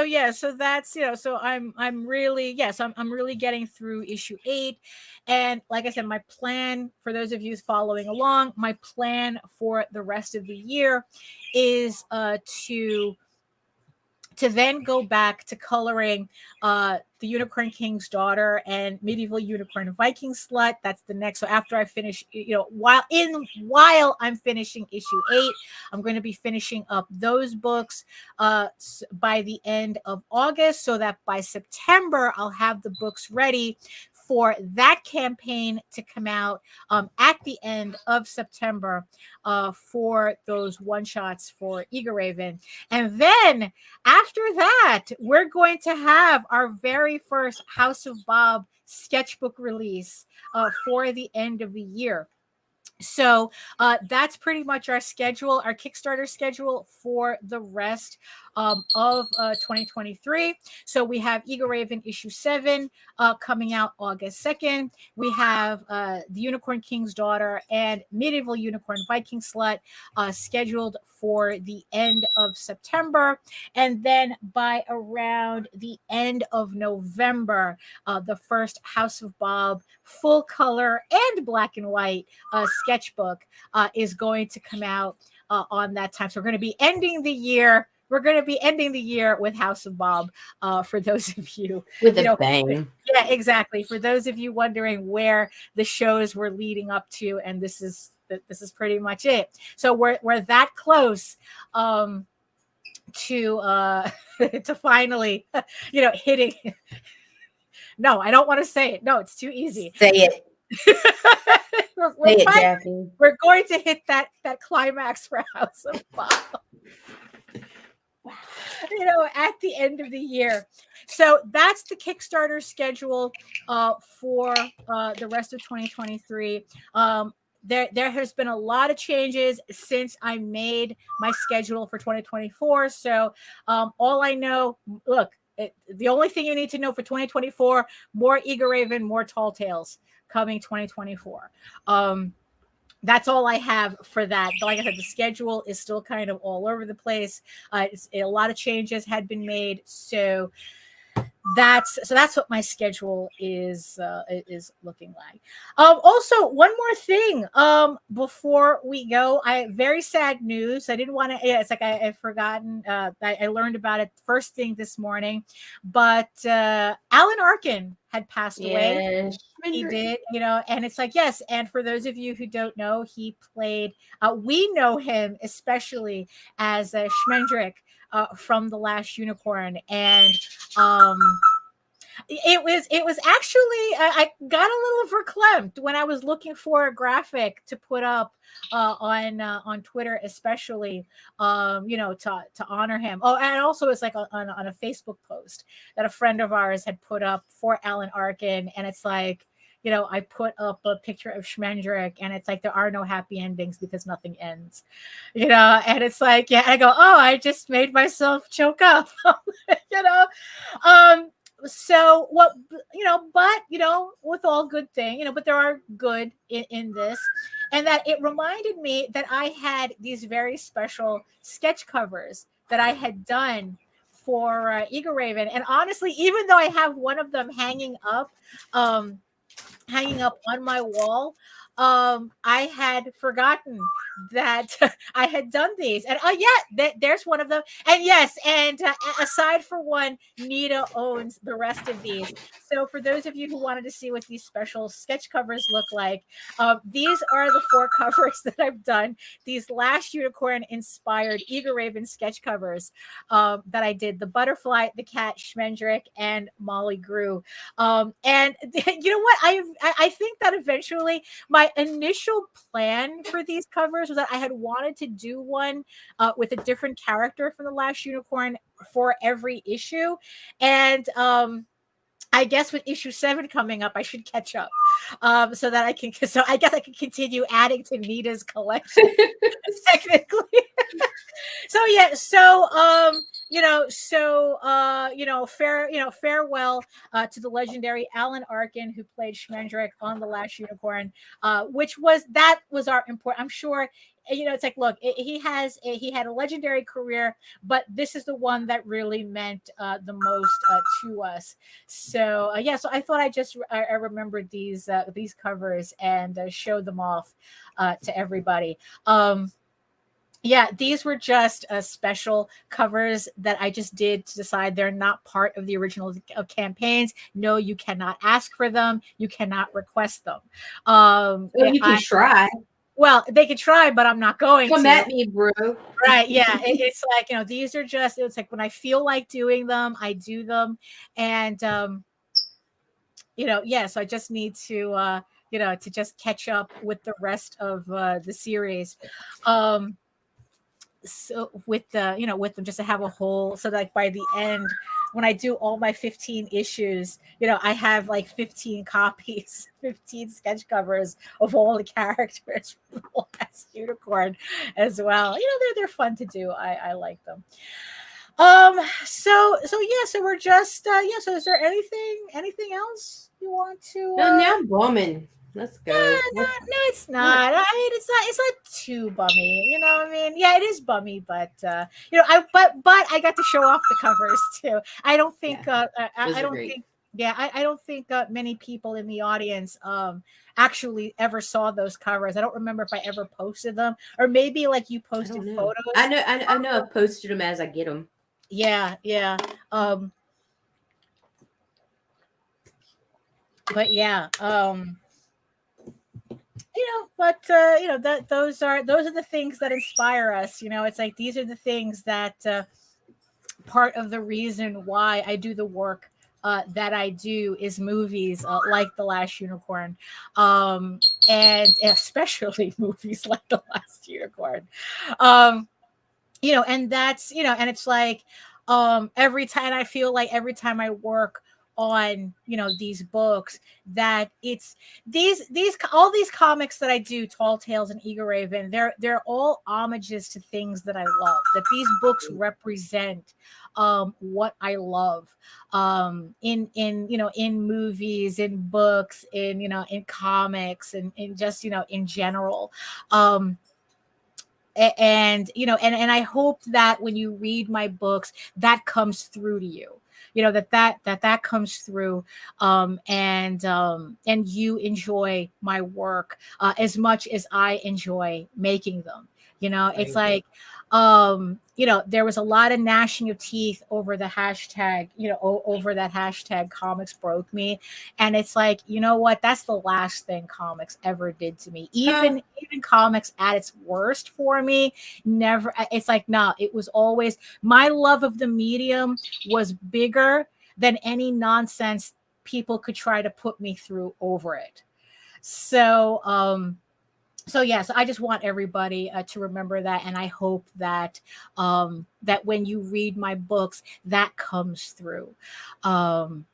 yeah, so that's, so I'm really, yes, I'm really getting through issue 8. And like I said, my plan, for those of you following along, my plan for the rest of the year is to then go back to coloring the Unicorn King's Daughter and Medieval Unicorn Viking Slut. That's the next. So after I finish, while I'm finishing issue 8, I'm going to be finishing up those books by the end of August, so that by September I'll have the books ready for that campaign to come out at the end of September for those one-shots for Eager Raven. And then after that, we're going to have our very first House of Bob sketchbook release for the end of the year. So that's pretty much our schedule, our Kickstarter schedule for the rest of 2023. So we have Eager Raven issue 7 coming out August 2nd. We have the Unicorn King's Daughter and Medieval Unicorn Viking Slut scheduled for the end of September. And then by around the end of November, the first House of Bob full color and black and white sketchbook is going to come out on that time. So we're going to be ending the year. We're going to be ending the year with House of Bob for those of you. With a bang. Yeah, exactly. For those of you wondering where the shows were leading up to, and this is pretty much it. So we're that close to to finally, hitting. No, I don't want to say it. No, it's too easy. Say it. Daphne. We're going to hit that climax for House of Bob. At the end of the year. So that's the Kickstarter schedule for the rest of 2023. There has been a lot of changes since I made my schedule for 2024. So all I know, look, the only thing you need to know for 2024, more Eager Raven, more Tall Tales coming 2024. That's all I have for that. Like I said, the schedule is still kind of all over the place. A lot of changes had been made. So that's what my schedule is looking like. Also, one more thing before we go, I very sad news. I didn't want to, yeah, it's like I've forgotten. I learned about it first thing this morning, but Alan Arkin had passed away. Yes. He did, and it's like, yes. And for those of you who don't know, he played, we know him especially as Schmendrick from The Last Unicorn. And it was actually, I got a little verklempt when I was looking for a graphic to put up on Twitter, especially, to honor him. Oh, and also it's like on a Facebook post that a friend of ours had put up for Alan Arkin, and it's like, I put up a picture of Schmendrick, and it's like, there are no happy endings because nothing ends, and it's like, yeah, I go, oh, I just made myself choke up, so what, but with all good thing, but there are good in this, and that it reminded me that I had these very special sketch covers that I had done for Eagle Raven. And honestly, even though I have one of them hanging up on my wall, I had forgotten that I had done these. And there's one of them. And yes, and aside for one, Nita owns the rest of these. So for those of you who wanted to see what these special sketch covers look like, these are the 4 covers that I've done. These Last Unicorn inspired Eagle Raven sketch covers that I did. The butterfly, the cat, Schmendrick, and Molly Grew. And you know what? I think that eventually my initial plan for these covers was that I had wanted to do one with a different character from The Last Unicorn for every issue. And I guess with issue 7 coming up, I should catch up so that I can. So I guess I can continue adding to Nita's collection technically. So yeah, farewell to the legendary Alan Arkin, who played Schmendrick on The Last Unicorn, which was our important. I'm sure. It's like, look, he had a legendary career, but this is the one that really meant the most to us. So so I thought I remembered these covers and showed them off to everybody. These were just special covers that I just did to decide they're not part of the original campaigns. No, you cannot ask for them. You cannot request them. Well, you can try. Well, they could try, but I'm not going to. Come at me, bro. Right. Yeah. It's like, these are just, it's like when I feel like doing them, I do them. And, so I just need to, to just catch up with the rest of the series. So with them, just to have a whole, so that, like, by the end, when I do all my 15 issues, I have like 15 copies, 15 sketch covers of all the characters from The Last Unicorn as well. They're fun to do. I like them. So we're just so is there anything else you want to No, now I'm bumming. Let's go. No, it's not. I mean, it's not too bummy. What I mean? Yeah, it is bummy, but I got to show off the covers too. I don't think I don't think many people in the audience actually ever saw those covers. I don't remember if I ever posted them, or maybe like you posted photos. I know I've posted them as I get them. Yeah. But yeah, those are the things that inspire us. It's like, these are the things that part of the reason why I do the work that I do is movies like The Last Unicorn, and especially movies like The Last Unicorn. And that's, and it's like, every time I feel like every time I work on these books, that it's all these comics that I do, Tall Tales and Eagle Raven, they're all homages to things that I love, that these books represent what I love in movies, in books, in comics, and in just in general. And I hope that when you read my books, that comes through to you. that comes through, and you enjoy my work as much as I enjoy making them. It's like, there was a lot of gnashing of teeth over the hashtag, over that hashtag comics broke me. And it's like, you know what? That's the last thing comics ever did to me. Even comics at its worst for me, never. It's like, no, it was always my love of the medium was bigger than any nonsense people could try to put me through over it. So yes, I just want everybody to remember that, and I hope that that when you read my books, that comes through. And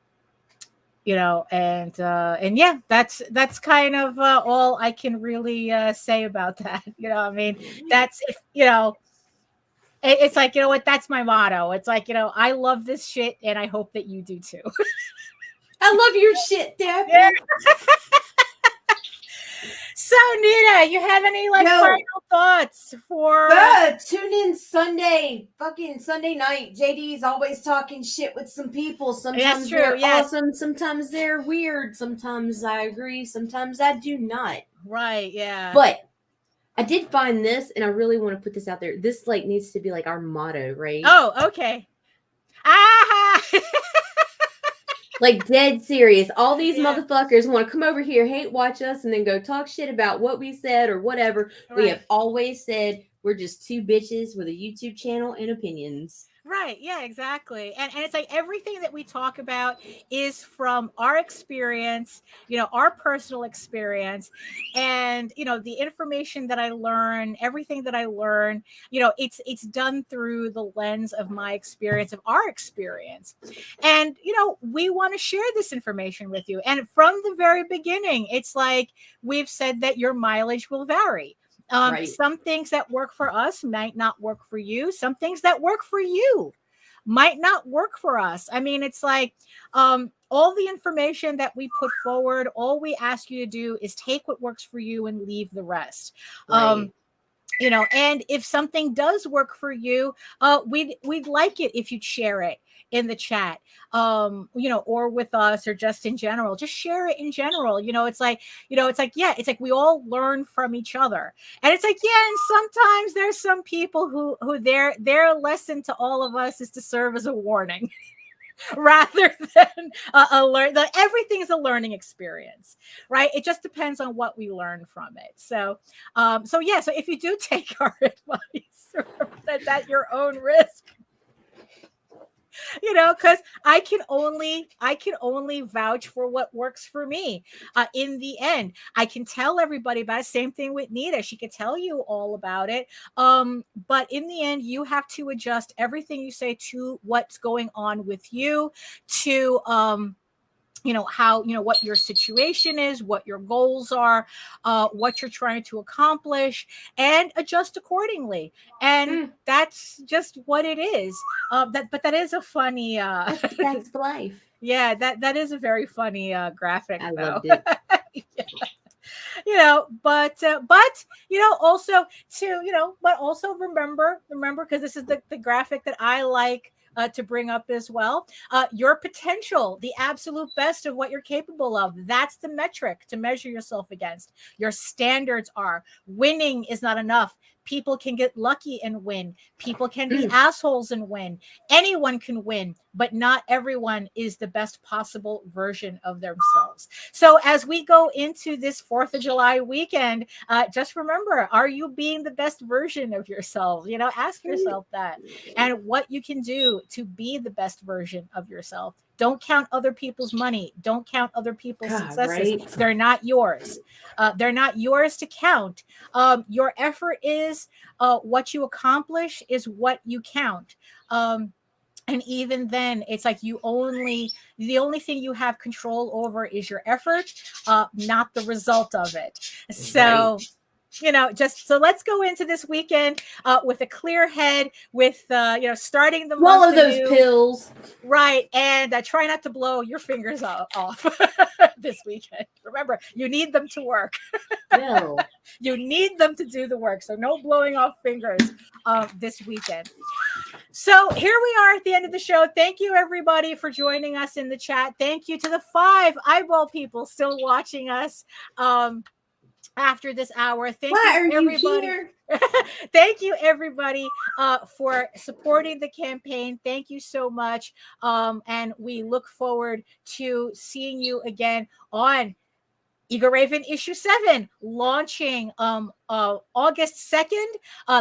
yeah, that's kind of all I can really say about that. I mean, that's it's like, what, that's my motto. It's like, I love this shit, and I hope that you do too. I love your shit, Daphne. Yeah. So, Nita, you have any final thoughts for tune in fucking Sunday night. JD's always talking shit with some people. Sometimes they're awesome, sometimes they're weird, sometimes I agree, sometimes I do not. Right, yeah. But I did find this, and I really want to put this out there. This needs to be our motto, right? Oh, okay. Ah. Dead serious. All these motherfuckers want to come over here, hate watch us, and then go talk shit about what we said or whatever. Right. We have always said we're just two bitches with a YouTube channel and opinions. Right. Yeah, exactly. And it's like everything that we talk about is from our experience, our personal experience, and, the information that I learn, everything that I learn, it's done through the lens of my experience, of our experience. And, we want to share this information with you. And from the very beginning, it's like we've said that your mileage will vary. Right. Some things that work for us might not work for you. Some things that work for you might not work for us. I mean, it's like all the information that we put forward, all we ask you to do is take what works for you and leave the rest. Right. And if something does work for you, we'd like it if you'd share it in the chat, or with us, or just in general. Just share it in general. It's like we all learn from each other. And it's like, yeah, and sometimes there's some people who their lesson to all of us is to serve as a warning. Rather than everything is a learning experience, right? It just depends on what we learn from it. So if you do take our advice, that's at your own risk. Because I can only vouch for what works for me. In the end, I can tell everybody about it. Same thing with Nita. She could tell you all about it. But in the end, you have to adjust everything you say to what's going on with you, to how, what your situation is, what your goals are, what you're trying to accomplish, and adjust accordingly. And that's just what it is. But that is a funny, that's life. Yeah, that is a very funny graphic. I loved it. Yeah. But also but also remember, because this is the graphic that I like to bring up as well. Your potential, the absolute best of what you're capable of. That's the metric to measure yourself against. Your standards are winning is not enough. People can get lucky and win. People can be assholes and win. Anyone can win, but not everyone is the best possible version of themselves. So as we go into this 4th of July weekend, just remember, are you being the best version of yourself? Ask yourself that, and what you can do to be the best version of yourself. Don't count other people's money. Don't count other people's successes. Right? They're not yours. They're not yours to count. Your effort is what you accomplish is what you count. And even then, it's like the only thing you have control over is your effort, not the result of it. So. Right. Just so let's go into this weekend with a clear head, with starting the swallow those pills, right, and try not to blow your fingers off this weekend. Remember, you need them to work. No, you need them to do the work. So no blowing off fingers this weekend. So here we are at the end of the show. Thank you, everybody, for joining us in the chat. Thank you to the 5 eyeball people still watching us after this hour. Thank you, everybody. Thank you, everybody, for supporting the campaign. Thank you so much. And we look forward to seeing you again on Eagle Raven issue 7, launching August 2nd.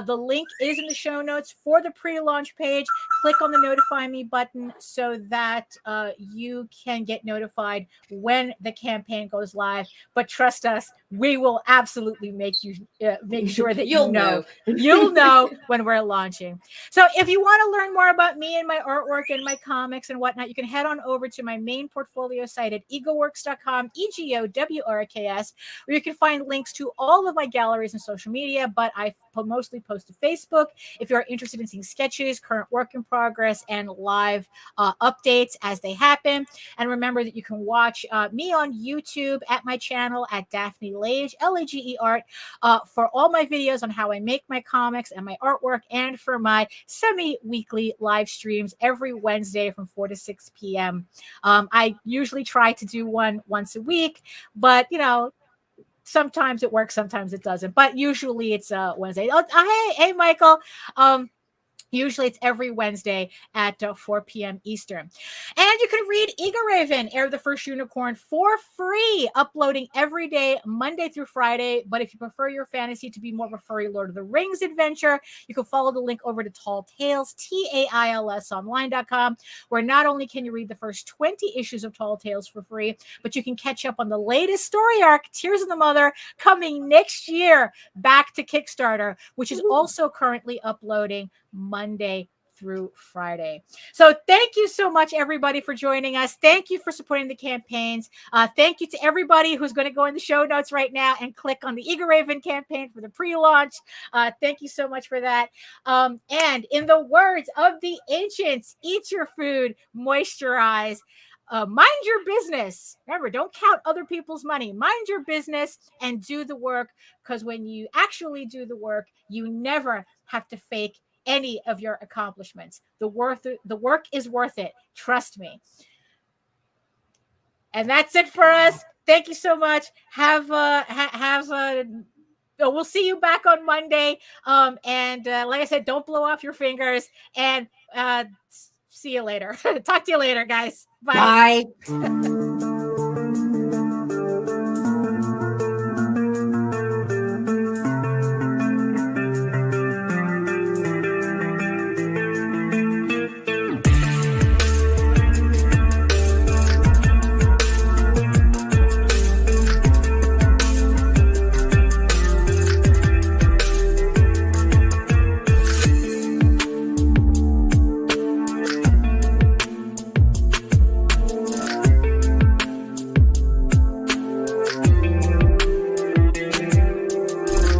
The link is in the show notes for the pre-launch page. Click on the notify me button so that you can get notified when the campaign goes live. But trust us, we will absolutely make sure that you'll know when we're launching. So if you want to learn more about me and my artwork and my comics and whatnot, you can head on over to my main portfolio site at egoworks.com, EGOWRKS, where you can find links to all of my galleries and social media, but I mostly post to Facebook. If you're interested in seeing sketches, current work in progress, and live updates as they happen. And remember that you can watch me on YouTube at my channel at Daphne Lage, Lage Art, for all my videos on how I make my comics and my artwork, and for my semi-weekly live streams every Wednesday from 4 to 6 p.m. I usually try to do one once a week, but sometimes it works, sometimes it doesn't. But usually it's Wednesday. Hey, Michael. Usually it's every Wednesday at 4 p.m. Eastern. And you can read Eagle Raven, Heir of the First Unicorn, for free, uploading every day, Monday through Friday. But if you prefer your fantasy to be more of a furry Lord of the Rings adventure, you can follow the link over to Tall Tales, TAILSonline.com, where not only can you read the first 20 issues of Tall Tales for free, but you can catch up on the latest story arc, Tears of the Mother, coming next year back to Kickstarter, which is also currently uploading Monday through Friday. So thank you so much, everybody, for joining us. Thank you for supporting the campaigns. Thank you to everybody who's going to go in the show notes right now and click on the Eagle Raven campaign for the pre-launch. Thank you so much for that. And in the words of the ancients, eat your food, moisturize, mind your business. Remember, don't count other people's money. Mind your business and do the work, because when you actually do the work, you never have to fake any of your accomplishments. The work is worth it. Trust me. And that's it for us. Thank you so much. We'll see you back on Monday. And like I said, don't blow off your fingers. And see you later. Talk to you later, guys. Bye. Bye.